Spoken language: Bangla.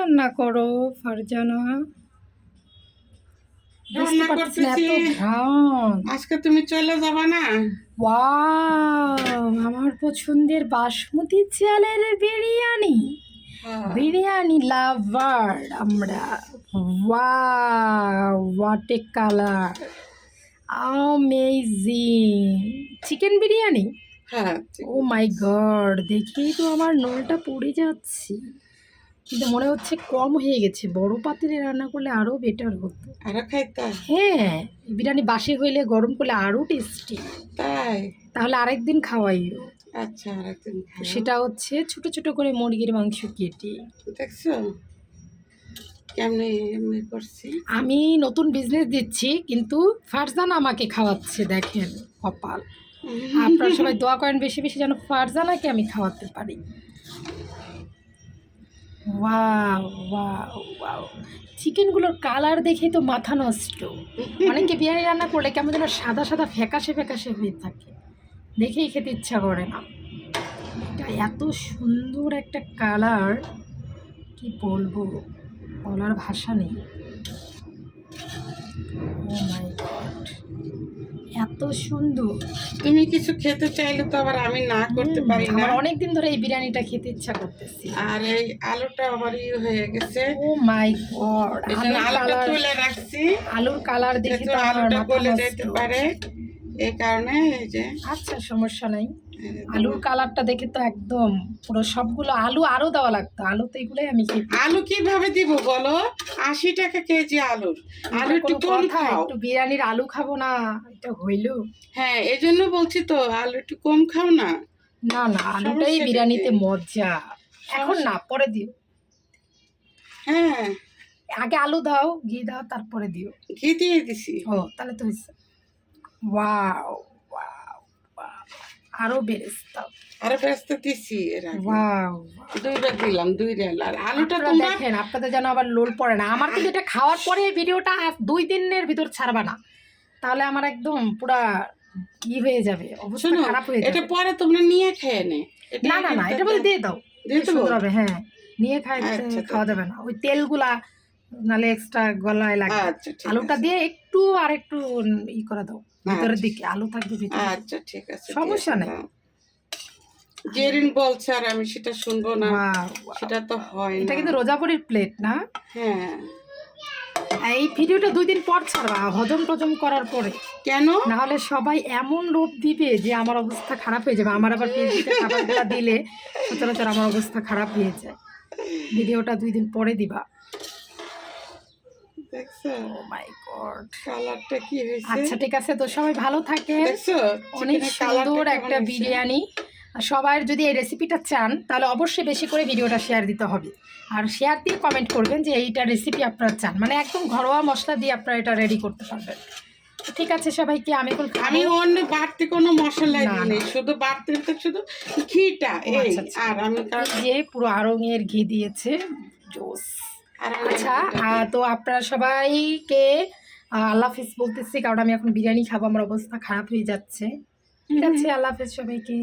রান্না করো ফারজানা? বুঝতে রান্না পারতেছি না, করতেছি। এত ঘ্রাণ। আজকে তুমি চলে যাবা না? ওয়াও, আমার পছন্দের বাসমতি চালের বিরিয়ানি। হ্যাঁ। বিরিয়ানি লাভার আমরা। Wow, what a colour, amazing. Chicken biryani. হ্যাঁ, ও মাই গড, দেখেই তো আমার নলটা পড়ে যাচ্ছে। কিন্তু মনে হচ্ছে কম হয়ে গেছে, বড় পাতিলে রান্না করলে আরও বেটার হতো। আরো খাইতা? হ্যাঁ, বিরিয়ানি বাসি হইলে গরম করলে আরও টেস্টি। তাই? তাহলে আরেকদিন খাওয়াইও। আচ্ছা, আরেকদিন খাও। সেটা হচ্ছে ছোট ছোট করে মুরগির মাংস কেটে। দেখছো কেমনে এমনি করছি? আমি নতুন বিজনেস দিচ্ছি, কিন্তু ফারজানা আমাকে খাওয়াচ্ছে, দেখেন কপাল। আপনারা সবাই দোয়া করেন বেশি বেশি যেন ফারজানাকে আমি খাওয়াতে পারি। ওয়াও ওয়াও ওয়াও, চিকেনগুলোর কালার দেখেই তো মাথা নষ্ট। অনেকে বিরিয়ানি রান্না করলে কেমন যেন সাদা সাদা ফ্যাকাশে ফ্যাকাশে হয়ে থাকে, দেখেই খেতে ইচ্ছা করে না। এটা এত সুন্দর একটা কালার, কি বলবো, বলার ভাষা নেই। ও মাই গড, এত সুন্দর। তুমি কিছু খেতে চাইলে তো আবার আমি না করতে পারি না। আমার অনেকদিন ধরে এই বিরিয়ানিটা খেতে ইচ্ছা করতেছি। আর এই আলুটা আবার হয়ে গেছে। ও মাই গড, এজন্য আলুটা তুলে রাখছি। আলুর কালার দেখে তো আমার আলুটা মাথা গলে নষ্ট। যেতে পারে, এই কারণে এই যে আচ্ছা, সমস্যা নাই। আলুর কালারটা দেখে তো একদম পুরো সবগুলো আলু আরো দেওয়া লাগতো, আলু তো এগুলোই আমি খেতে। আলু কিভাবে দিব বলো? 80 টাকা কেজি আলুর। আলু একটু কম খাও। একটু বিরিয়ানির আলু খাবো না, এটা হইলো? হ্যাঁ, এই জন্য বলছি তো আলু একটু কম খাও না। না না, আলুটাই বিরিয়ানিতে মজা। এখন না, পরে দিও। হ্যাঁ, আগে আলু দাও, ঘি দাও, তারপরে দিও। ঘি দিয়ে দিছি। ও, তাহলে তো হয়েছে। ওয়াও ওয়াও ওয়াও, আরো বেরেস্তা। আরো ব্যস্ত দিছি এর আগে। ওয়াও, দুইবার দিলাম, দুই রেল। আর আলুটা আপনারা তোমরা দেখেন, আপনাদের যেন আবার লোল পড়ে না। আমার কিন্তু এটা খাওয়ার পরে ভিডিওটা 2 দিনের ভিতর ছাড়বা না, তাহলে আমার একদম পুরা কি হয়ে যাবে, অবস্থা শোনো, খারাপ হয়ে এটা যাবে। পরে তোমরা নিয়ে খেয়ে নে। না না না, এটা বলে দিয়ে দাও, দিয়ে দেবো? সুন্দর হবে। হ্যাঁ, নিয়ে আচ্ছা, খাওয়া যাবে না, ওই তেলগুলা নালে এক্সট্রা গলায় লাগে। আচ্ছা, ঠিক আলুটা আছে। দিয়ে একটু আর একটু ই করে দাও, ভিতরের দিকে আলু থাকবে ভিতরে। আচ্ছা, ঠিক আছে, সমস্যা নেই। জেরিন বলছে আর আমি সেটা শুনবো না, ওয়াও, ওয়াও। সেটা তো হয় এটা না। কিন্তু রোজাপুরির প্লেট না? হ্যাঁ। এই ভিডিওটা 2 দিন পর ছাড়বা, হজম টজম করার পরে। কেন? না হলে সবাই এমন লোভ দিবে যে আমার অবস্থা খারাপ হয়ে যাবে। আমার আবার ফেসবুকে খাবারগুলো দিলে সচরাচর আমার অবস্থা খারাপ হয়ে যায়। ভিডিওটা 2 দিন পরে দিবা। দেখছো ও মাই গড, কালারটা কি হয়েছে? আচ্ছা ঠিক আছে, তো সবাই ভালো থাকেন। দেখছো অনেক চিকেনের সুন্দর কালারটা একটা বিরিয়ানি। সবাই যদি এই রেসিপিটা চান তাহলে অবশ্যই বেশি করে ভিডিওটা শেয়ার দিতে হবে, আর শেয়ার দিয়ে কমেন্ট করবেন যে এইটা রেসিপি আপনারা চান, মানে একদম ঘরোয়া মশলা দিয়ে আপনারা এটা রেডি করতে পারবেন। ঠিক আছে সবাইকে, আমি অন্য বাড়তি কোনো মশলা না, দিই না। শুধু বাড়তি তো শুধু ঘিটা এই। আচ্ছা, আচ্ছা। আর আমি এই যে পুরো আড়ঙের ঘি দিয়েছে, জোস। আর আমি আচ্ছা, ঘিটা দিই। তো আপনারা সবাইকে আল্লাহ হাফিজ বলতেছি, কারণ আমি এখন বিরিয়ানি খাবো, আমার অবস্থা খারাপ হয়ে যাচ্ছে। ঠিক আছে, আল্লাহ হাফিজ সবাইকে।